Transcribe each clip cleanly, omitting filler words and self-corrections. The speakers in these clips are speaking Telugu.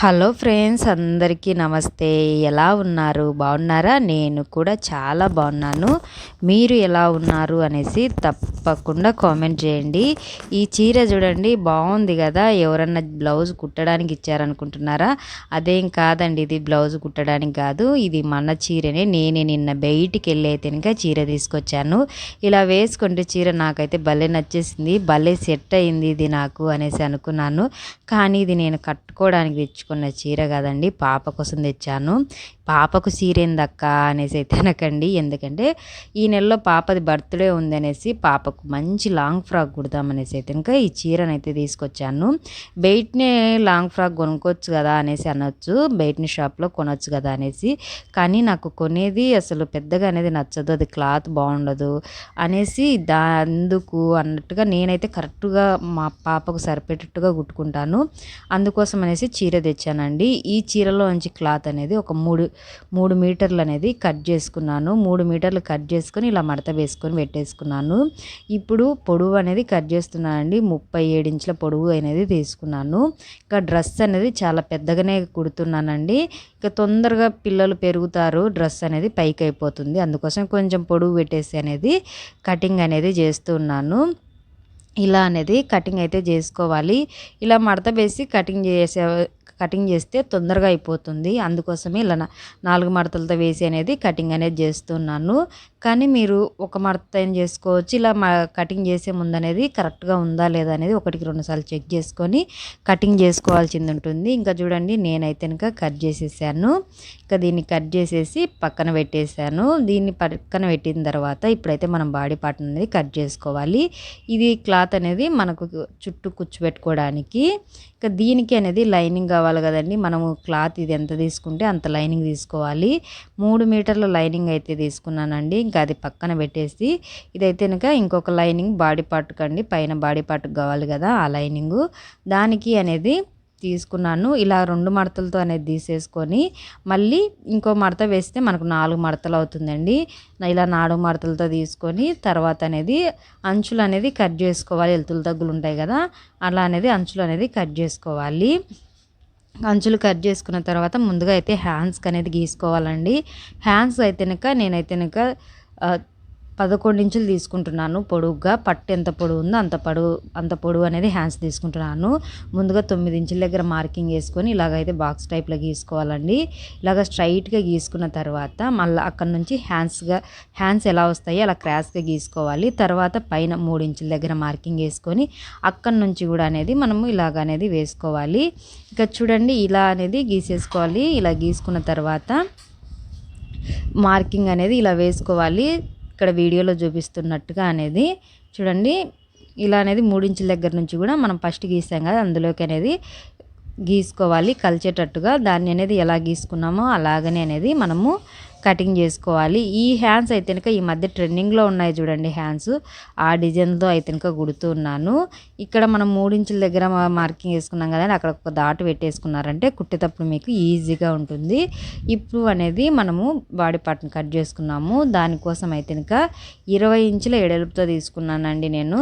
హలో ఫ్రెండ్స్, అందరికీ నమస్తే. ఎలా ఉన్నారు? బాగున్నారా? నేను కూడా చాలా బాగున్నాను. మీరు ఎలా ఉన్నారు అనేసి తప్పకుండా కామెంట్ చేయండి. ఈ చీర చూడండి, బాగుంది కదా. ఎవరన్నా బ్లౌజ్ కుట్టడానికి ఇచ్చారనుకుంటున్నారా? అదేం కాదండి, ఇది బ్లౌజ్ కుట్టడానికి కాదు, ఇది మన చీరనే. నేనే నిన్న బయటికి వెళ్ళి అయితే ఇంకా చీర తీసుకొచ్చాను. ఇలా వేసుకుంటే చీర నాకైతే భలే నచ్చేసింది, భలే సెట్ అయింది ఇది నాకు అనేసి అనుకున్నాను. కానీ ఇది నేను కట్టుకోవడానికి తెచ్చుకున్న చీర కాదండి, పాప కోసం తెచ్చాను. పాపకు చీర ఏందక్క అనేసి అయితే అనకండి, ఎందుకంటే ఈ నెలలో పాపది బర్త్డే ఉంది అనేసి పాపకు మంచి లాంగ్ ఫ్రాక్ కుడదామనేసి అయితే ఇంకా ఈ చీరనైతే తీసుకొచ్చాను. బయటనే లాంగ్ ఫ్రాక్ కొనుక్కోవచ్చు కదా అనేసి అనొచ్చు, బయటని షాప్లో కొనొచ్చు కదా అనేసి. కానీ నాకు కొనేది అసలు పెద్దగా అనేది నచ్చదు, అది క్లాత్ బాగుండదు అనేసి అందుకు అన్నట్టుగా నేనైతే కరెక్ట్గా మా పాపకు సరిపెట్టేట్టుగా కుట్టుకుంటాను. అందుకోసం అనేసి చీర తెచ్చానండి. ఈ చీరలో నుంచి క్లాత్ అనేది ఒక మూడు మీటర్లు అనేది కట్ చేసుకున్నాను. 3 మీటర్లు కట్ చేసుకొని ఇలా మడత వేసుకొని పెట్టేసుకున్నాను. ఇప్పుడు పొడవు అనేది కట్ చేస్తున్నానండి. 37 ఇంచుల పొడవు అనేది తీసుకున్నాను. ఇంకా డ్రెస్ అనేది చాలా పెద్దగానే కుడుతున్నానండి. ఇక తొందరగా పిల్లలు పెరుగుతారు, డ్రెస్ అనేది పైకి అయిపోతుంది. అందుకోసం కొంచెం పొడవు పెట్టేసి అనేది కటింగ్ అనేది చేస్తున్నాను. ఇలా అనేది కటింగ్ అయితే చేసుకోవాలి. ఇలా మడత వేసి కటింగ్ చేస్తే తొందరగా అయిపోతుంది. అందుకోసమే ఇలా 4 మడతలతో వేసి అనేది కటింగ్ అనేది చేస్తున్నాను. కానీ మీరు ఒక మడత ఏం చేసుకోవచ్చు. ఇలా కటింగ్ చేసే ముందు అనేది కరెక్ట్గా ఉందా లేదా అనేది 1-2 సార్లు చెక్ చేసుకొని కటింగ్ చేసుకోవాల్సింది ఉంటుంది. ఇంకా చూడండి, నేనైతే ఇంకా కట్ చేసేసాను. ఇంకా దీన్ని కట్ చేసేసి పక్కన పెట్టేశాను. దీన్ని పక్కన పెట్టిన తర్వాత ఇప్పుడైతే మనం బాడీ పార్ట్ అనేది కట్ చేసుకోవాలి. ఇది క్లాత్ అనేది మనకు చుట్టూ కూర్చోబెట్టుకోవడానికి. ఇంకా దీనికి అనేది లైనింగ్ కావాలి కదండి. మనము క్లాత్ ఇది ఎంత తీసుకుంటే అంత లైనింగ్ తీసుకోవాలి. 3 మీటర్ల లైనింగ్ అయితే తీసుకున్నానండి. ఇంకా అది పక్కన పెట్టేసి ఇదైతే కనుక ఇంకొక లైనింగ్ బాడీ పార్ట్ కండి, పైన బాడీ పార్ట్కి కావాలి కదా, ఆ లైనింగు దానికి అనేది తీసుకున్నాను. ఇలా 2 మడతలతో అనేది తీసేసుకొని మళ్ళీ ఇంకో మడత వేస్తే మనకు 4 మడతలు అవుతుందండి. ఇలా 4 మడతలతో తీసుకొని తర్వాత అనేది అంచులు అనేది కట్ చేసుకోవాలి. ఎలుతులు తగ్గులు ఉంటాయి కదా, అలా అనేది అంచులు అనేది కట్ చేసుకోవాలి. అంచులు కట్ చేసుకున్న తర్వాత ముందుగా అయితే హ్యాండ్స్కి అనేది గీసుకోవాలండి. హ్యాండ్స్ అయితే కనుక నేనైతే కనుక 11 ఇంచులు తీసుకుంటున్నాను పొడవుగా. పట్టు ఎంత పొడవు ఉందో అంత పొడవు అనేది హ్యాండ్స్ తీసుకుంటున్నాను. ముందుగా 9 ఇంచుల దగ్గర మార్కింగ్ వేసుకొని ఇలాగైతే బాక్స్ టైప్లో గీసుకోవాలండి. ఇలాగ స్ట్రైట్గా గీసుకున్న తర్వాత మళ్ళీ అక్కడ నుంచి హ్యాండ్స్ ఎలా వస్తాయో అలా క్రాస్గా గీసుకోవాలి. తర్వాత పైన 3 ఇంచుల దగ్గర మార్కింగ్ వేసుకొని అక్కడ నుంచి కూడా అనేది మనము ఇలాగ అనేది వేసుకోవాలి. ఇక చూడండి, ఇలా అనేది గీసేసుకోవాలి. ఇలా గీసుకున్న తర్వాత మార్కింగ్ అనేది ఇలా వేసుకోవాలి. ఇక్కడ వీడియోలో చూపిస్తున్నట్టుగా అనేది చూడండి, ఇలా అనేది 3 ఇంచుల దగ్గర నుంచి కూడా మనం ఫస్ట్ గీసాం కదా, అందులోకి అనేది గీసుకోవాలి కలిచేటట్టుగా. దాన్ని అనేది ఎలా గీసుకున్నామో అలాగనే అనేది మనము కటింగ్ చేసుకోవాలి. ఈ హ్యాండ్స్ అయితే కనుక ఈ మధ్య ట్రెండింగ్లో ఉన్నాయి చూడండి హ్యాండ్స్, ఆ డిజైన్తో అయితే కనుక కుడుతూ ఉన్నాను. ఇక్కడ మనం 3 ఇంచుల దగ్గర మార్కింగ్ వేసుకున్నాం కదండి, అక్కడ ఒక దాటు పెట్టేసుకున్నారంటే కుట్టేటప్పుడు మీకు ఈజీగా ఉంటుంది. ఇప్పుడు అనేది మనము బాడీ పార్ట్ని కట్ చేసుకున్నాము. దానికోసం అయితే కనుక 20 ఇంచుల ఎడల్పుతో తీసుకున్నానండి. నేను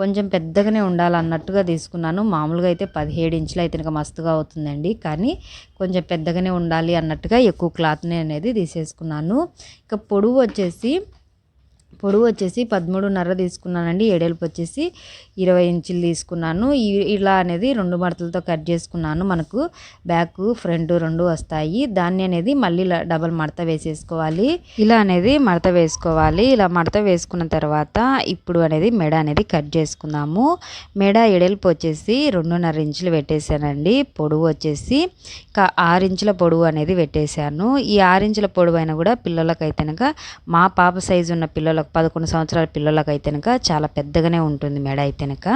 కొంచెం పెద్దగానే ఉండాలన్నట్టుగా తీసుకున్నాను. మామూలుగా అయితే 17 ఇంచులు అయితే కనుక మస్తుగా అవుతుందండి, కానీ కొంచెం పెద్దగానే ఉండాలి అన్నట్టుగా ఎక్కువ క్లాత్ని అనేది తీసేసుకున్నాను. ఇక పొడవు వచ్చేసి 13.5 తీసుకున్నానండి. ఎడల్పు వచ్చేసి 20 ఇంచులు తీసుకున్నాను. ఇలా అనేది 2 మడతలతో కట్ చేసుకున్నాను. మనకు బ్యాక్ ఫ్రంట్ 2 వస్తాయి. దాన్ని అనేది మళ్ళీ డబల్ మడత వేసేసుకోవాలి. ఇలా అనేది మడత వేసుకోవాలి. ఇలా మడత వేసుకున్న తర్వాత ఇప్పుడు అనేది మెడ అనేది కట్ చేసుకుందాము. మెడ ఎడల్పు వచ్చేసి 2.5 ఇంచులు పెట్టేశానండి. పొడవు వచ్చేసి 6 ఇంచుల పొడవు అనేది పెట్టేశాను. ఈ 6 ఇంచుల పొడవు అయినా కూడా పిల్లలకైతే కనుక, మా పాప సైజు ఉన్న పిల్లలకు 11 సంవత్సరాల పిల్లలకు అయితే కనుక చాలా పెద్దగానే ఉంటుంది మెడ అయితే కనుక.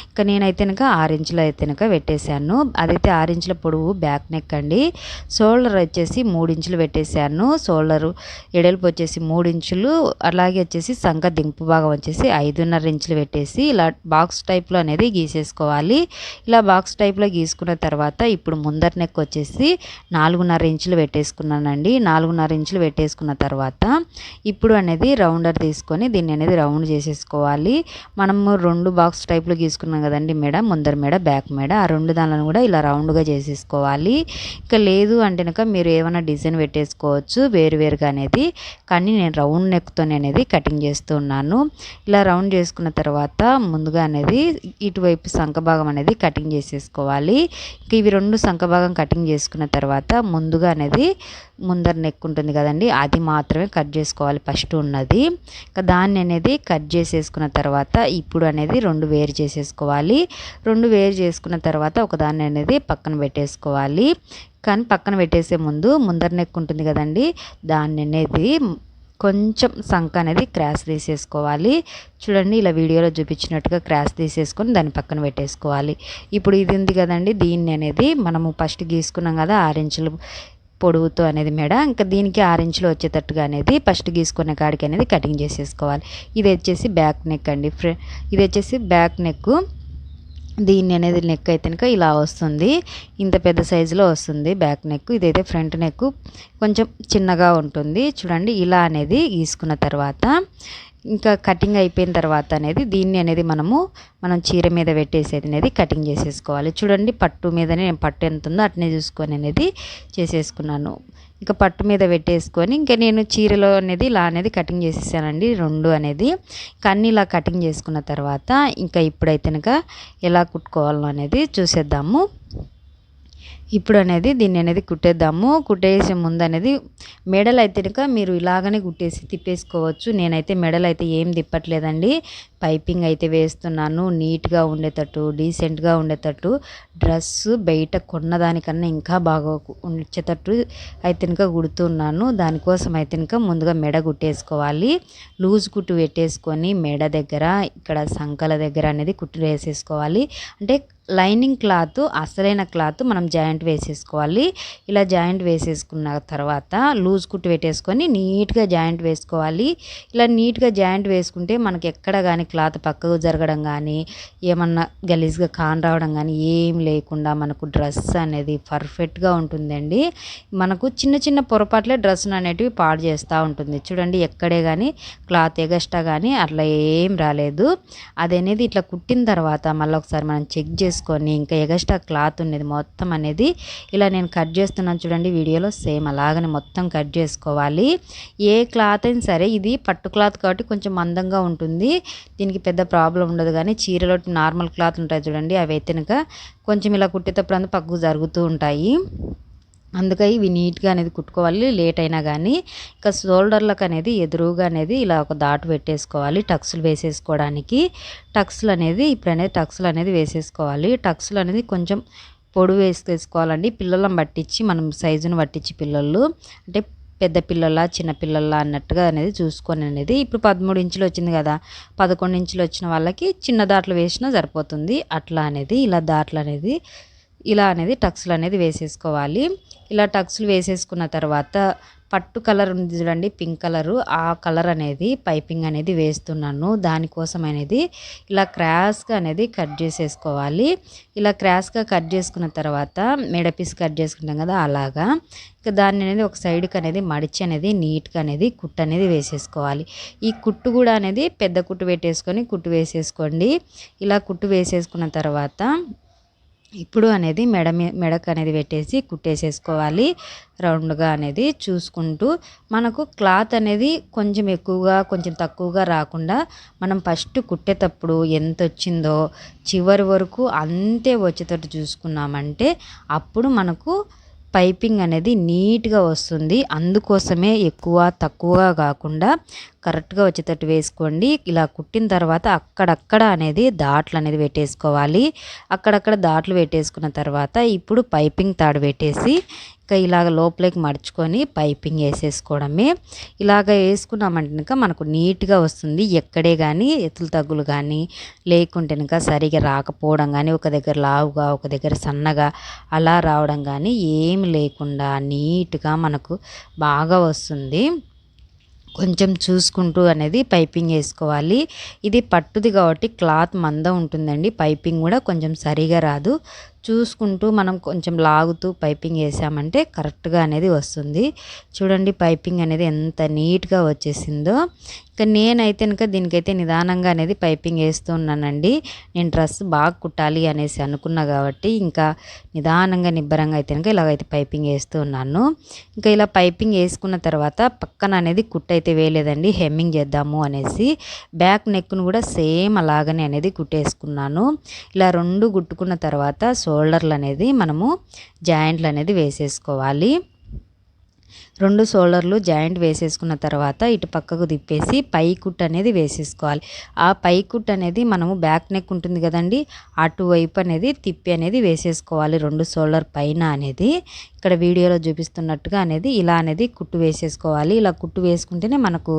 ఇంకా నేనైతే కనుక 6 ఇంచులు అయితే కనుక పెట్టేశాను. అదైతే 6 ఇంచుల పొడవు బ్యాక్ నెక్ అండి. షోల్డర్ వచ్చేసి 3 ఇంచులు పెట్టేశాను. షోల్డర్ ఎడల్పు వచ్చేసి 3 ఇంచులు, అలాగే వచ్చేసి సంక దింపు భాగం వచ్చేసి 5.5 ఇంచులు పెట్టేసి ఇలా బాక్స్ టైప్లో అనేది గీసేసుకోవాలి. ఇలా బాక్స్ టైప్లో గీసుకున్న తర్వాత ఇప్పుడు ముందర నెక్ వచ్చేసి 4.5 ఇంచులు పెట్టేసుకున్నానండి. 4.5 ఇంచులు పెట్టేసుకున్న తర్వాత ఇప్పుడు అనేది రౌండర్ తీసుకొని దీన్ని అనేది రౌండ్ చేసేసుకోవాలి. మనము 2 బాక్స్ టైప్లో గీసుకున్నాం కదండి మెడ, ముందర మెడ, బ్యాక్ మెడ, ఆ 2 దానిలను కూడా ఇలా రౌండ్గా చేసేసుకోవాలి. ఇక లేదు అంటే కనుక మీరు ఏమైనా డిజైన్ పెట్టేసుకోవచ్చు వేరువేరుగా అనేది. కానీ నేను రౌండ్ నెక్తో అనేది కటింగ్ చేస్తున్నాను. ఇలా రౌండ్ చేసుకున్న తర్వాత ముందుగా అనేది ఇటువైపు సంఖ భాగం అనేది కటింగ్ చేసేసుకోవాలి. ఇక ఇవి 2 సంఖ భాగం కటింగ్ చేసుకున్న తర్వాత ముందుగా అనేది ముందర నెక్ ఉంటుంది కదండి, అది మాత్రమే కట్ చేసుకోవాలి ఫస్ట్ ఉన్నది. ఇక దాన్ని అనేది కట్ చేసేసుకున్న తర్వాత ఇప్పుడు అనేది 2 వేరు చేసేసుకోవాలి. 2 వేరు చేసుకున్న తర్వాత ఒకదాన్ని అనేది పక్కన పెట్టేసుకోవాలి. కానీ పక్కన పెట్టేసే ముందు ముందర నెక్ ఉంటుంది కదండి, దాన్ని అనేది కొంచెం సంఖ అనేది క్రాస్ తీసేసుకోవాలి. చూడండి ఇలా వీడియోలో చూపించినట్టుగా క్రాస్ తీసేసుకొని దాన్ని పక్కన పెట్టేసుకోవాలి. ఇప్పుడు ఇది ఉంది కదండి, దీన్ని అనేది మనము ఫస్ట్ గీసుకున్నాం కదా 6 ఇంచులు పొడవుతో అనేది మెడ, ఇంకా దీనికి 6 ఇంచులు వచ్చేటట్టుగా అనేది ఫస్ట్ గీసుకునే కాడికి అనేది కటింగ్ చేసేసుకోవాలి. ఇది వచ్చేసి బ్యాక్ నెక్ అండి, ఇది వచ్చేసి బ్యాక్ నెక్. దీన్ని అనేది నెక్ అయితే కనుక ఇలా వస్తుంది, ఇంత పెద్ద సైజులో వస్తుంది బ్యాక్ నెక్. ఇదైతే ఫ్రంట్ నెక్ కొంచెం చిన్నగా ఉంటుంది. చూడండి ఇలా అనేది గీసుకున్న తర్వాత ఇంకా కటింగ్ అయిపోయిన తర్వాత అనేది దీన్ని అనేది మనం చీర మీద పెట్టేసేది అనేది కటింగ్ చేసేసుకోవాలి. చూడండి పట్టు మీదనే నేను పట్టు ఎంత ఉందో అట్నే చూసుకొని అనేది చేసేసుకున్నాను. ఇంకా పట్టు మీద పెట్టేసుకొని ఇంకా నేను చీరలో అనేది ఇలా అనేది కటింగ్ చేసేసానండి 2 అనేది. అన్నీ ఇలా కటింగ్ చేసుకున్న తర్వాత ఇంకా ఇప్పుడైతే కనుక ఎలా కుట్టుకోవాలో అనేది చూసేద్దాము. ఇప్పుడు అనేది దీన్ని అనేది కుట్టేద్దాము. కుట్టేసే ముందు అనేది మెడలు అయితే కనుక మీరు ఇలాగనే కుట్టేసి తిప్పేసుకోవచ్చు. నేనైతే మెడలు అయితే ఏం తిప్పట్లేదండి, పైపింగ్ అయితే వేస్తున్నాను. నీట్గా ఉండేటట్టు, డీసెంట్గా ఉండేటట్టు, డ్రెస్సు బయట కొన్నదానికన్నా ఇంకా బాగా ఉంచేటట్టు అయితే కనుక కుడుతున్నాను. దానికోసం అయితే కనుక ముందుగా మెడ కుట్టేసుకోవాలి. లూజ్ కుట్టు పెట్టేసుకొని మెడ దగ్గర, ఇక్కడ సంకల దగ్గర అనేది కుట్టు వేసేసుకోవాలి. అంటే లైనింగ్ క్లాత్, అసలైన క్లాత్ మనం జాయింట్ వేసేసుకోవాలి. ఇలా జాయింట్ వేసేసుకున్న తర్వాత లూజ్ కుట్టు పెట్టేసుకొని నీట్గా జాయింట్ వేసుకోవాలి. ఇలా నీట్గా జాయింట్ వేసుకుంటే మనకి ఎక్కడ కానీ క్లాత్ పక్కకు జరగడం కానీ, ఏమన్నా గలీజ్గా కాన్ రావడం కానీ ఏం లేకుండా మనకు డ్రెస్ అనేది పర్ఫెక్ట్గా ఉంటుందండి. మనకు చిన్న చిన్న పొరపాట్లే డ్రెస్ అనేటివి పాడు చేస్తూ ఉంటుంది. చూడండి ఎక్కడే కానీ క్లాత్ ఎగస్ట్రా కానీ అట్లా ఏం రాలేదు. అదనేది ఇట్లా కుట్టిన తర్వాత మళ్ళీ ఒకసారి మనం చెక్ చేసుకొని ఇంకా ఎగస్ట్రా క్లాత్ ఉన్నది మొత్తం అనేది ఇలా నేను కట్ చేస్తున్నాను. చూడండి వీడియోలో సేమ్ అలాగనే మొత్తం కట్ చేసుకోవాలి. ఏ క్లాత్ అయినా సరే, ఇది పట్టు క్లాత్ కాబట్టి కొంచెం మందంగా ఉంటుంది, దీనికి పెద్ద ప్రాబ్లం ఉండదు. కానీ చీరలో నార్మల్ క్లాత్ ఉంటాయి చూడండి, అవి అయితే కనుక కొంచెం ఇలా కుట్టేటప్పుడు అంతా పక్కకు జరుగుతూ ఉంటాయి. అందుకని ఇవి నీట్గా అనేది కుట్టుకోవాలి లేట్ అయినా కానీ. ఇంకా షోల్డర్లకు అనేది ఎదురుగా అనేది ఇలా ఒక దాటు పెట్టేసుకోవాలి టక్స్లు వేసేసుకోవడానికి. టక్స్లు అనేది ఇప్పుడు అనేది టక్స్లు అనేది వేసేసుకోవాలి. టక్స్లు అనేది కొంచెం పొడవు వేసేసుకోవాలండి, పిల్లలను పట్టించి మనం సైజును పట్టించి, పిల్లలు అంటే పెద్ద పిల్లల చిన్న పిల్లల అన్నట్టుగా అనేది చూసుకొని అనేది. ఇప్పుడు 13 ఇంచులు వచ్చింది కదా, 11 ఇంచులు వచ్చిన వాళ్ళకి చిన్న దాట్లు వేసినా సరిపోతుంది. అట్లా అనేది ఇలా దాట్లు అనేది ఇలా అనేది టక్స్లు అనేది వేసేసుకోవాలి. ఇలా టక్స్లు వేసేసుకున్న తర్వాత పట్టు కలర్ ఉంది చూడండి, పింక్ కలరు, ఆ కలర్ అనేది పైపింగ్ అనేది వేస్తున్నాను. దానికోసం అనేది ఇలా క్రాస్గా అనేది కట్ చేసేసుకోవాలి. ఇలా క్రాస్గా కట్ చేసుకున్న తర్వాత మెడపీస్ కట్ చేసుకుంటాం కదా అలాగా. ఇక దాన్ని అనేది ఒక సైడ్కి అనేది మడిచి అనేది నీట్గా అనేది కుట్టు అనేది వేసేసుకోవాలి. ఈ కుట్టు కూడా అనేది పెద్ద కుట్టు పెట్టేసుకొని కుట్టు వేసేసుకోండి. ఇలా కుట్టు వేసేసుకున్న తర్వాత ఇప్పుడు అనేది మెడకు అనేది పెట్టేసి కుట్టేసేసుకోవాలి రౌండ్గా అనేది చూసుకుంటూ. మనకు క్లాత్ అనేది కొంచెం ఎక్కువగా కొంచెం తక్కువగా రాకుండా మనం ఫస్ట్ కుట్టేటప్పుడు ఎంత వచ్చిందో చివరి వరకు అంతే వచ్చేటట్టు చూసుకున్నామంటే అప్పుడు మనకు పైపింగ్ అనేది నీట్గా వస్తుంది. అందుకోసమే ఎక్కువ తక్కువగా కాకుండా కరెక్ట్గా వచ్చేటట్టు వేసుకోండి. ఇలా కుట్టిన తర్వాత అక్కడక్కడ అనేది దాట్లు అనేది పెట్టేసుకోవాలి. అక్కడక్కడ దాట్లు పెట్టేసుకున్న తర్వాత ఇప్పుడు పైపింగ్ తాడు పెట్టేసి ఇంకా ఇలాగ లోపలికి మడుచుకొని పైపింగ్ వేసేసుకోవడమే. ఇలాగ వేసుకున్నామంటే కనుక మనకు నీట్గా వస్తుంది. ఎక్కడే కానీ ఎత్తులు తగ్గులు కానీ లేకుంటే కనుక సరిగా రాకపోవడం కానీ, ఒక దగ్గర లావుగా ఒక దగ్గర సన్నగా అలా రావడం కానీ ఏమి లేకుండా నీట్గా మనకు బాగా వస్తుంది. కొంచెం చూసుకుంటూ అనేది పైపింగ్ వేసుకోవాలి. ఇది పట్టుది కాబట్టి క్లాత్ మందం ఉంటుందండి, పైపింగ్ కూడా కొంచెం సరిగా రాదు. చూసుకుంటూ మనం కొంచెం లాగుతూ పైపింగ్ వేసామంటే కరెక్ట్గా అనేది వస్తుంది. చూడండి పైపింగ్ అనేది ఎంత నీట్గా వచ్చేసిందో. ఇంకా నేనైతే కనుక దీనికైతే నిదానంగా అనేది పైపింగ్ వేస్తూ ఉన్నానండి. నేను డ్రెస్ బాగా కుట్టాలి అనేసి అనుకున్నా కాబట్టి ఇంకా నిదానంగా నిబ్బరంగా అయితే కనుక ఇలాగైతే పైపింగ్ వేస్తూ ఉన్నాను. ఇంకా ఇలా పైపింగ్ వేసుకున్న తర్వాత పక్కన అనేది కుట్టు అయితే వేయలేదండి, హెమ్మింగ్ చేద్దాము అనేసి. బ్యాక్ నెక్ను కూడా సేమ్ అలాగనే అనేది కుట్టేసుకున్నాను. ఇలా 2 కుట్టుకున్న తర్వాత షోల్డర్లు అనేది మనము జాయింట్లు అనేది వేసేసుకోవాలి. 2 షోల్డర్లు జాయింట్ వేసేసుకున్న తర్వాత ఇటు పక్కకు తిప్పేసి పై కుట్టు అనేది వేసేసుకోవాలి. ఆ పై కుట్టు అనేది మనము బ్యాక్ నెక్ ఉంటుంది కదండి, అటువైపు అనేది తిప్పి అనేది వేసేసుకోవాలి 2 షోల్డర్ పైన అనేది. ఇక్కడ వీడియోలో చూపిస్తున్నట్టుగా అనేది ఇలా అనేది కుట్టు వేసేసుకోవాలి. ఇలా కుట్టు వేసుకుంటేనే మనకు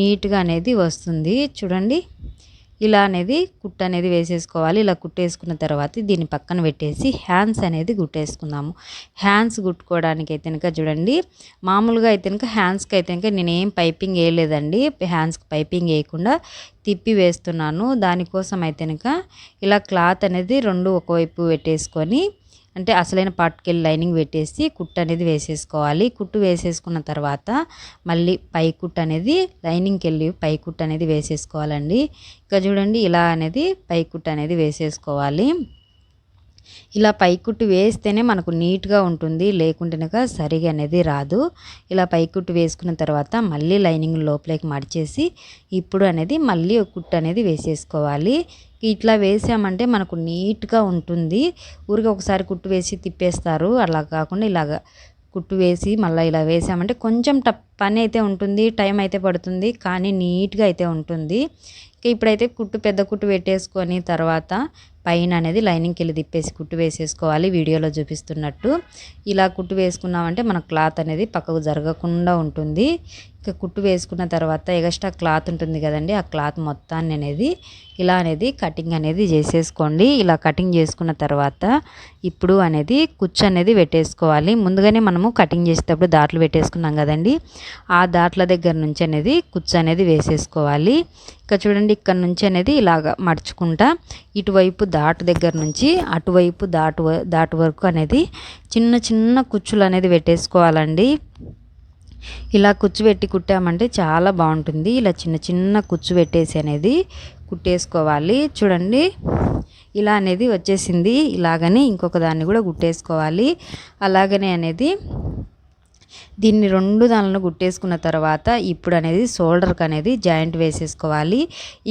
నీట్గా అనేది వస్తుంది. చూడండి ఇలా అనేది కుట్టు అనేది వేసేసుకోవాలి. ఇలా కుట్టేసుకున్న తర్వాత దీన్ని పక్కన పెట్టేసి హ్యాండ్స్ అనేది కుట్టేసుకుందాము. హ్యాండ్స్ కుట్టుకోవడానికి అయితే కనుక చూడండి, మామూలుగా అయితే కనుక హ్యాండ్స్కి అయితే కనుక నేనేం పైపింగ్ వేయలేదండి. హ్యాండ్స్కి పైపింగ్ వేయకుండా తిప్పి వేస్తున్నాను. దానికోసం అయితే కనుక ఇలా క్లాత్ అనేది 2 ఒకవైపు పెట్టేసుకొని, అంటే అసలైన పార్ట్కెళ్ళి లైనింగ్ పెట్టేసి కుట్టు అనేది వేసేసుకోవాలి. కుట్టు వేసేసుకున్న తర్వాత మళ్ళీ పై కుట్టు అనేది లైనింగ్కి వెళ్ళి పై కుట్టు అనేది వేసేసుకోవాలండి. ఇంకా చూడండి ఇలా అనేది పై కుట్టు అనేది వేసేసుకోవాలి. ఇలా పై కుట్టు వేస్తేనే మనకు నీట్గా ఉంటుంది, లేకుంటే కనుక సరిగా అనేది రాదు. ఇలా పై కుట్టు వేసుకున్న తర్వాత మళ్ళీ లైనింగ్ లోపలికి మడిచేసి ఇప్పుడు అనేది మళ్ళీ ఒక కుట్టు అనేది వేసేసుకోవాలి. ఇట్లా వేసామంటే మనకు నీట్గా ఉంటుంది. ఊరికే ఒకసారి కుట్టు వేసి తిప్పేస్తారు, అలా కాకుండా ఇలాగ కుట్టు వేసి మళ్ళీ ఇలా వేసామంటే కొంచెం పని అయితే ఉంటుంది, టైం అయితే పడుతుంది, కానీ నీట్గా అయితే ఉంటుంది. ఇప్పుడైతే కుట్టు పెద్ద కుట్టు పెట్టేసుకొని తర్వాత పైన అనేది లైనింగ్కి వెళ్ళి తిప్పేసి కుట్టు వేసేసుకోవాలి వీడియోలో చూపిస్తున్నట్టు. ఇలా కుట్టు వేసుకున్నామంటే మన క్లాత్ అనేది పక్కకు జరగకుండా ఉంటుంది. ఇక కుట్టు వేసుకున్న తర్వాత ఎక్స్ట్రా క్లాత్ ఉంటుంది కదండి, ఆ క్లాత్ మొత్తాన్ని అనేది ఇలా అనేది కటింగ్ అనేది చేసేసుకోండి. ఇలా కటింగ్ చేసుకున్న తర్వాత ఇప్పుడు అనేది కుచ్చు అనేది పెట్టేసుకోవాలి. ముందుగానే మనము కటింగ్ చేసేటప్పుడు దాట్లు పెట్టేసుకున్నాం కదండి, ఆ దాట్ల దగ్గర నుంచి అనేది కుచ్చు అనేది వేసేసుకోవాలి. ఇక చూడండి ఇక్కడ నుంచి అనేది ఇలాగ మడుచుకుంటా ఇటువైపు దాటు దగ్గర నుంచి అటువైపు దాటు వరకు అనేది చిన్న చిన్న కుచ్చులు అనేది పెట్టేసుకోవాలండి. ఇలా కుచ్చు పెట్టి కుట్టామంటే చాలా బాగుంటుంది. ఇలా చిన్న చిన్న కుచ్చు పెట్టేసి అనేది కుట్టేసుకోవాలి. చూడండి ఇలా అనేది వచ్చేసింది. ఇలాగనే ఇంకొక దాన్ని కూడా కుట్టేసుకోవాలి. అలాగనే అనేది దీన్ని 2 దానిలను కుట్టేసుకున్న తర్వాత ఇప్పుడు అనేది షోల్డర్కి అనేది జాయింట్ వేసేసుకోవాలి.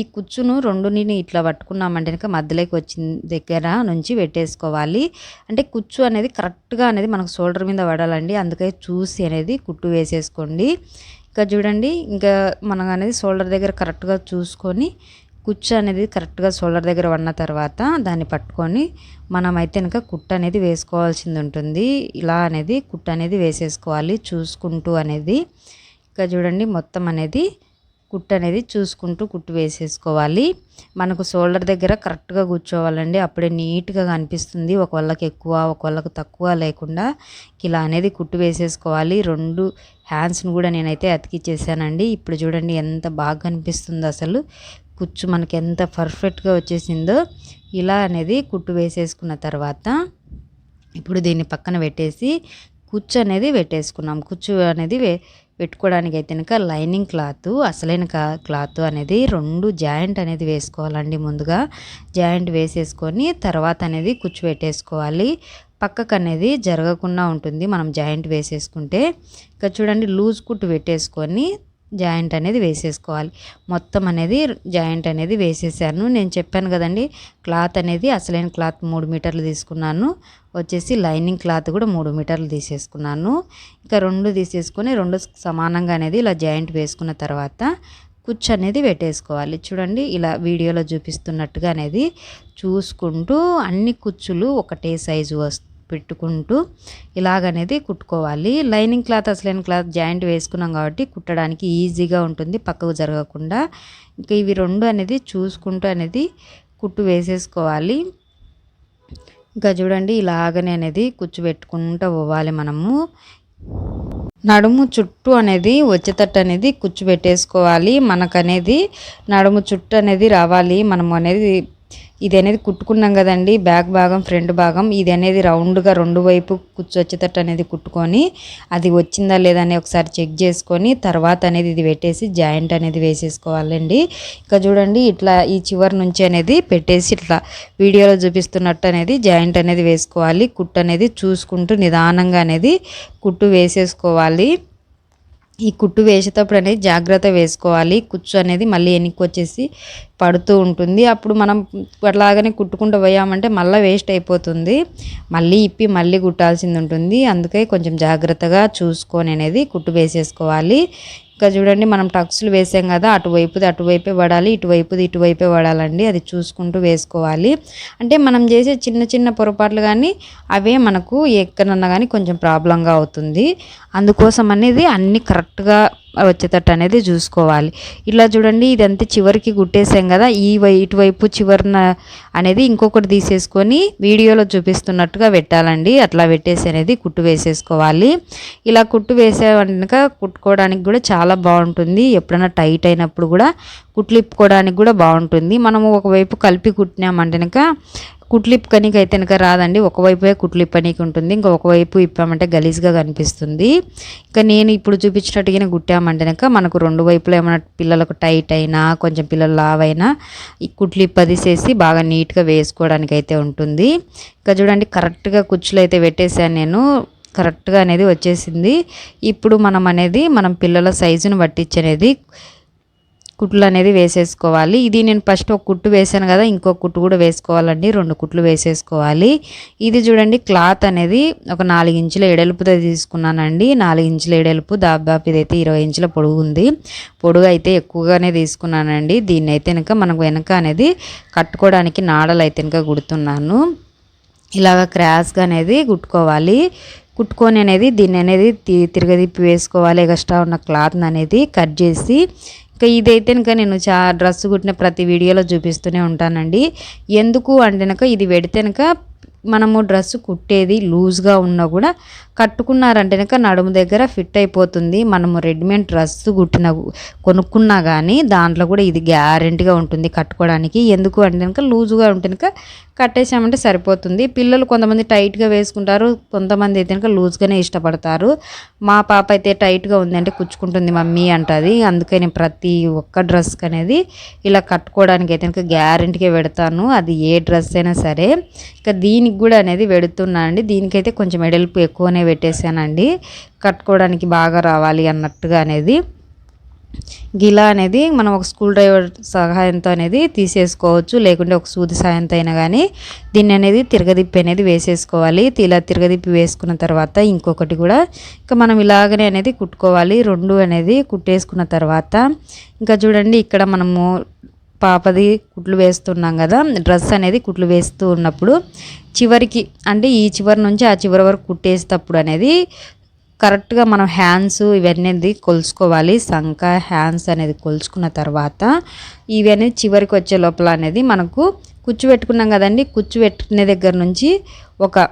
ఈ కుచ్చును 2ని ఇట్లా పట్టుకున్నామంటే కనుక మధ్యలోకి వచ్చిన దగ్గర నుంచి పెట్టేసుకోవాలి. అంటే కుచ్చు అనేది కరెక్ట్గా అనేది మనకు షోల్డర్ మీద పడాలండి, అందుకని చూసి అనేది కుట్టు వేసేసుకోండి. ఇంకా చూడండి ఇంకా మనం అనేది షోల్డర్ దగ్గర కరెక్ట్గా చూసుకొని కుచ్చు అనేది కరెక్ట్గా షోల్డర్ దగ్గర ఉన్న తర్వాత దాన్ని పట్టుకొని మనమైతే కనుక కుట్టు అనేది వేసుకోవాల్సింది ఉంటుంది. ఇలా అనేది కుట్టు అనేది వేసేసుకోవాలి చూసుకుంటూ అనేది. ఇంకా చూడండి మొత్తం అనేది కుట్టు అనేది చూసుకుంటూ కుట్టు వేసేసుకోవాలి. మనకు షోల్డర్ దగ్గర కరెక్ట్గా కూర్చోవాలండి, అప్పుడే నీట్గా కనిపిస్తుంది. ఒక వాళ్ళకి ఎక్కువ ఒక వాళ్ళకి తక్కువ లేకుండా ఇలా అనేది కుట్టు వేసేసుకోవాలి. 2 హ్యాండ్స్ని కూడా నేనైతే అతికిచ్చేసానండి. ఇప్పుడు చూడండి ఎంత బాగా కనిపిస్తుందో అసలు కుచ్చు మనకి ఎంత పర్ఫెక్ట్గా వచ్చేసిందో. ఇలా అనేది కుట్టు వేసేసుకున్న తర్వాత ఇప్పుడు దీన్ని పక్కన పెట్టేసి కుచ్చు అనేది పెట్టేసుకున్నాం. కుచ్చు అనేది పెట్టుకోవడానికి అయితే కనుక లైనింగ్ క్లాత్ అసలైన క్లాత్ అనేది 2 జాయింట్ అనేది వేసుకోవాలండి. ముందుగా జాయింట్ వేసేసుకొని తర్వాత అనేది కుచ్చు పెట్టేసుకోవాలి. పక్కకు అనేది జరగకుండా ఉంటుంది మనం జాయింట్ వేసేసుకుంటే. ఇంకా చూడండి లూజ్ కుట్టు పెట్టేసుకొని జాయింట్ అనేది వేసేసుకోవాలి. మొత్తం అనేది జాయింట్ అనేది వేసేసాను. నేను చెప్పాను కదండి క్లాత్ అనేది అసలైన క్లాత్ 3 మీటర్లు తీసుకున్నాను, వచ్చేసి లైనింగ్ క్లాత్ కూడా 3 మీటర్లు తీసేసుకున్నాను. ఇంకా 2 తీసేసుకొని 2 సమానంగా అనేది ఇలా జాయింట్ వేసుకున్న తర్వాత కుచ్చు అనేది పెట్టేసుకోవాలి. చూడండి ఇలా వీడియోలో చూపిస్తున్నట్టుగా అనేది చూసుకుంటూ అన్ని కుచ్చులు ఒకటే సైజు పెట్టుకుంటూ ఇలాగనేది కుట్టుకోవాలి. లైనింగ్ క్లాత్ అసలైన క్లాత్ జాయింట్ వేసుకున్నాం కాబట్టి కుట్టడానికి ఈజీగా ఉంటుంది, పక్కకు జరగకుండా. ఇంకా ఇవి 2 అనేది చూసుకుంటూ అనేది కుట్టు వేసేసుకోవాలి. ఇంకా చూడండి ఇలాగనే అనేది కుచ్చు పెట్టుకుంటూ పోవాలి. మనము నడుము చుట్టూ అనేది వచ్చేటట్టు అనేది కుచ్చు పెట్టేసుకోవాలి. మనకనేది నడుము చుట్టూ అనేది రావాలి. మనం అనేది ఇది అనేది కుట్టుకున్నాం కదండి, బ్యాక్ భాగం ఫ్రంట్ భాగం ఇది అనేది రౌండ్గా రెండు వైపు వచ్చేటట్టు అనేది కుట్టుకొని అది వచ్చిందా లేదా అని ఒకసారి చెక్ చేసుకొని తర్వాత అనేది ఇది పెట్టేసి జాయింట్ అనేది వేసేసుకోవాలండి. ఇంకా చూడండి ఇట్లా ఈ చివరి నుంచి అనేది పెట్టేసి ఇట్లా వీడియోలో చూపిస్తున్నట్టు అనేది జాయింట్ అనేది వేసుకోవాలి. కుట్టు అనేది చూసుకుంటూ నిదానంగా అనేది కుట్టు వేసేసుకోవాలి. ఈ కుట్టు వేసేటప్పుడు అనేది జాగ్రత్త వేసుకోవాలి. కుచ్చు అనేది మళ్ళీ వెనక్కి వచ్చేసి పడుతూ ఉంటుంది. అప్పుడు మనం అట్లాగనే కుట్టుకుంటూ పోయామంటే మళ్ళీ వేస్ట్ అయిపోతుంది, మళ్ళీ ఇప్పి మళ్ళీ కుట్టాల్సింది ఉంటుంది. అందుకే కొంచెం జాగ్రత్తగా చూసుకొని అనేది కుట్టు వేసేసుకోవాలి. ఇంకా చూడండి మనం టక్స్లు వేసాం కదా, అటువైపుది అటువైపే పడాలి, ఇటువైపుది ఇటువైపే పడాలండి. అది చూసుకుంటూ వేసుకోవాలి. అంటే మనం చేసే చిన్న చిన్న పొరపాట్లు కానీ అవే మనకు ఎక్కడన్నా కానీ కొంచెం ప్రాబ్లంగా అవుతుంది. అందుకోసం అనేది అన్నీ కరెక్ట్గా వచ్చేటట్టు అనేది చూసుకోవాలి. ఇలా చూడండి ఇదంతా చివరికి కుట్టేసాం కదా, ఇటువైపు చివరన అనేది ఇంకొకటి తీసేసుకొని వీడియోలో చూపిస్తున్నట్టుగా పెట్టాలండి. అట్లా పెట్టేసి అనేది కుట్టు వేసేసుకోవాలి. ఇలా కుట్టు వేసే కనుక కుట్టుకోవడానికి కూడా చాలా బాగుంటుంది. ఎప్పుడైనా టైట్ అయినప్పుడు కూడా కుట్లు ఇప్పుకోవడానికి కూడా బాగుంటుంది. మనము ఒకవైపు కలిపి కుట్టినామంటే కనుక కుట్లిప్పనికి అయితే కనుక రాదండి, ఒకవైపే కుట్లిప్పనికి ఉంటుంది. ఇంకా ఒకవైపు ఇప్పామంటే గలీజ్గా కనిపిస్తుంది. ఇంకా నేను ఇప్పుడు చూపించినట్టుగానే కుట్టామంటే కనుక మనకు రెండు వైపులో ఏమైనా పిల్లలకు టైట్ అయినా కొంచెం పిల్లలు లావైనా ఈ కుట్లిప్పదీసేసి బాగా నీట్గా వేసుకోవడానికి అయితే ఉంటుంది. ఇంకా చూడండి కరెక్ట్గా కుచ్చులు అయితే పెట్టేశాను నేను, కరెక్ట్గా అనేది వచ్చేసింది. ఇప్పుడు మనం పిల్లల సైజును పట్టించి అనేది కుట్లు అనేది వేసేసుకోవాలి. ఇది నేను ఫస్ట్ ఒక కుట్టు వేసాను కదా, ఇంకో కుట్టు కూడా వేసుకోవాలండి, రెండు కుట్లు వేసేసుకోవాలి. ఇది చూడండి క్లాత్ అనేది ఒక 4 ఇంచుల ఎడల్పుతో తీసుకున్నానండి. 4 ఇంచుల ఎడల్పు, దాదాపు ఇదైతే 20 ఇంచుల పొడుగు ఉంది. పొడుగు అయితే ఎక్కువగానే తీసుకున్నానండి. దీన్ని అయితే కనుక మనకు వెనక అనేది కట్టుకోవడానికి నాడలు అయితే కనుక కుడుతున్నాను. ఇలాగ క్రాస్గా అనేది కుట్టుకోవాలి. కుట్టుకొని అనేది దీన్ని అనేది తిరగదిప్పి వేసుకోవాలి. ఎక్స్ట్రా ఉన్న క్లాత్ అనేది కట్ చేసి. ఇంకా ఇదైతే కనుక నేను డ్రెస్ కుట్టిన ప్రతి వీడియోలో చూపిస్తూనే ఉంటానండి. ఎందుకు అంటే కనుక ఇది పెడితే కనుక మనము డ్రెస్ కుట్టేది లూజ్గా ఉన్నా కూడా కట్టుకున్నారంటే కనుక నడుము దగ్గర ఫిట్ అయిపోతుంది. మనము రెడీమేడ్ డ్రెస్ కొనుక్కున్నా కానీ దాంట్లో కూడా ఇది గ్యారెంటీగా ఉంటుంది కట్టుకోవడానికి. ఎందుకు అంటే కనుక లూజుగా ఉంటే కనుక కట్టేసామంటే సరిపోతుంది. పిల్లలు కొంతమంది టైట్గా వేసుకుంటారు, కొంతమంది అయితే కనుక లూజ్గానే ఇష్టపడతారు. మా పాప అయితే టైట్గా ఉంది అంటే కుచ్చుకుంటుంది మమ్మీ అంటుంది. అందుకని ప్రతి ఒక్క డ్రెస్కి అనేది ఇలా కట్టుకోవడానికి అయితే కనుక గ్యారెంటీగా పెడతాను, అది ఏ డ్రెస్ అయినా సరే. ఇంకా దీనికి కూడా అనేది పెడుతున్నానండి. దీనికైతే కొంచెం ఎడల్పు ఎక్కువనే పెట్టేశానండి, కట్టుకోవడానికి బాగా రావాలి అన్నట్టుగా అనేది. గిలా అనేది మనం ఒక స్క్రూ డ్రైవర్ సహాయంతో అనేది తీసేసుకోవచ్చు, లేకుంటే ఒక సూది సహాయంతో అయినా కానీ దీన్ని అనేది తిరగదిప్పి అనేది వేసేసుకోవాలి. ఇలా తిరగదిప్పి వేసుకున్న తర్వాత ఇంకొకటి కూడా ఇంకా మనం ఇలాగనే అనేది కుట్టుకోవాలి. రెండు అనేది కుట్టేసుకున్న తర్వాత ఇంకా చూడండి ఇక్కడ మనము పాపది కుట్లు వేస్తున్నాం కదా, డ్రెస్ అనేది కుట్లు వేస్తూ ఉన్నప్పుడు చివరికి అంటే ఈ చివరి నుంచి ఆ చివరి వరకు కుట్టేసేటప్పుడు అనేది కరెక్ట్గా మనం హ్యాండ్స్ ఇవన్నీ కొలుసుకోవాలి. సంక హ్యాండ్స్ అనేది కొలుచుకున్న తర్వాత ఇవన్నీ చివరికి వచ్చే లోపల అనేది మనకు కుచ్చు పెట్టుకున్నాం కదండి, కుచ్చు పెట్టుకునే దగ్గర నుంచి 1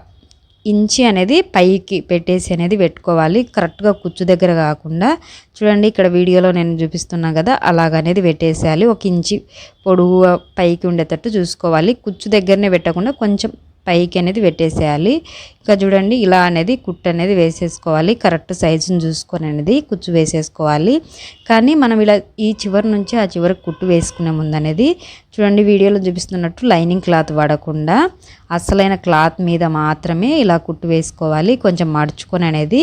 ఇంచి అనేది పైకి పెట్టేసి అనేది పెట్టుకోవాలి. కరెక్ట్గా కుచ్చు దగ్గర కాకుండా చూడండి ఇక్కడ వీడియోలో నేను చూపిస్తున్నాను కదా, అలాగనేది పెట్టేసేయాలి. 1 ఇంచి పొడవు పైకి ఉండేటట్టు చూసుకోవాలి. కుచ్చు దగ్గరనే పెట్టకుండా కొంచెం పైకి అనేది పెట్టేసేయాలి. ఇంకా చూడండి ఇలా అనేది కుట్టు అనేది వేసేసుకోవాలి. కరెక్ట్ సైజుని చూసుకొని అనేది కుచ్చు వేసేసుకోవాలి. కానీ మనం ఇలా ఈ చివరి నుంచి ఆ చివరికి కుట్టు వేసుకునే ముందు అనేది చూడండి వీడియోలో చూపిస్తున్నట్టు లైనింగ్ క్లాత్ వాడకుండా అసలైన క్లాత్ మీద మాత్రమే ఇలా కుట్టు వేసుకోవాలి. కొంచెం మడుచుకొని అనేది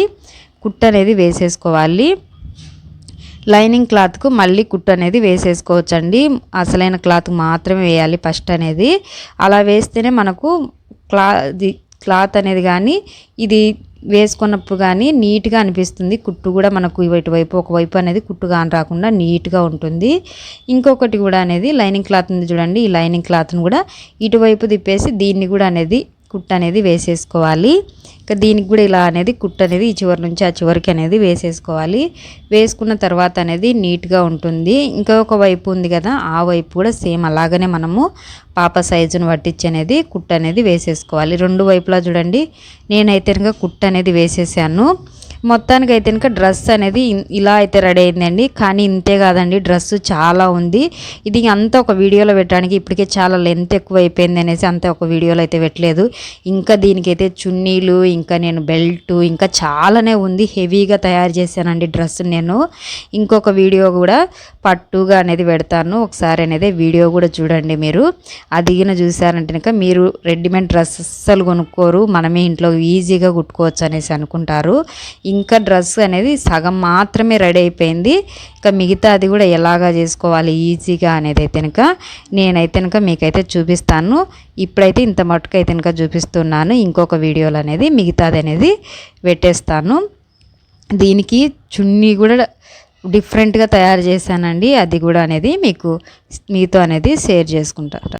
కుట్టు అనేది వేసేసుకోవాలి. లైనింగ్ క్లాత్కు మళ్ళీ కుట్టు అనేది వేసేసుకోవచ్చండి. అసలైన క్లాత్ మాత్రమే వేయాలి ఫస్ట్ అనేది. అలా వేస్తేనే మనకు క్లాత్ అనేది కానీ ఇది వేసుకున్నప్పుడు కానీ నీట్గా అనిపిస్తుంది. కుట్టు కూడా మనకు ఇటువైపు ఒకవైపు అనేది కుట్టు కాని రాకుండా నీట్గా ఉంటుంది. ఇంకొకటి కూడా అనేది లైనింగ్ క్లాత్ ఉంది చూడండి, ఈ లైనింగ్ క్లాత్ను కూడా ఇటువైపు తిప్పేసి దీన్ని కూడా అనేది కుట్టు అనేది వేసేసుకోవాలి. ఇంకా దీనికి కూడా ఇలా అనేది కుట్టు అనేది ఈ చివరి నుంచి ఆ చివరికి అనేది వేసేసుకోవాలి. వేసుకున్న తర్వాత అనేది నీట్గా ఉంటుంది. ఇంకొక వైపు ఉంది కదా, ఆ వైపు కూడా సేమ్ అలాగనే మనము పాప సైజును పట్టించి అనేది కుట్టు అనేది వేసేసుకోవాలి. రెండు వైపులా చూడండి నేనైతే ఇంకా కుట్టు అనేది వేసేసాను. మొత్తానికి అయితే కనుక డ్రెస్ అనేది ఇలా అయితే రెడీ అయిందండి. కానీ ఇంతే కాదండి, డ్రెస్ చాలా ఉంది. ఇది అంతా ఒక వీడియోలో పెట్టడానికి ఇప్పటికే చాలా లెంత్ ఎక్కువ అయిపోయింది అనేసి అంతా ఒక వీడియోలో అయితే పెట్టలేదు. ఇంకా దీనికైతే చున్నీలు, ఇంకా నేను బెల్ట్, ఇంకా చాలానే ఉంది. హెవీగా తయారు చేశానండి డ్రెస్ నేను. ఇంకొక వీడియో కూడా పట్టుగా అనేది పెడతాను, ఒకసారి అనేది వీడియో కూడా చూడండి మీరు. అదిగిన చూసారంటే కనుక మీరు రెడీమేడ్ డ్రెస్ అస్సలు కొనుక్కోరు, మనమే ఇంట్లో ఈజీగా కుట్టుకోవచ్చు అనేసి అనుకుంటారు. ఇంకా డ్రెస్ అనేది సగం మాత్రమే రెడీ అయిపోయింది. ఇంకా మిగతా అది కూడా ఎలాగా చేసుకోవాలి ఈజీగా అనేది అయితే కనుక నేనైతే కనుక మీకైతే చూపిస్తాను. ఇప్పుడైతే ఇంత మట్టుకు అయితే కనుక చూపిస్తున్నాను. ఇంకొక వీడియోలో అనేది మిగతాది అనేది పెట్టేస్తాను. దీనికి చున్నీ కూడా డిఫరెంట్గా తయారు చేశానండి, అది కూడా అనేది మీతో అనేది షేర్ చేసుకుంటాను.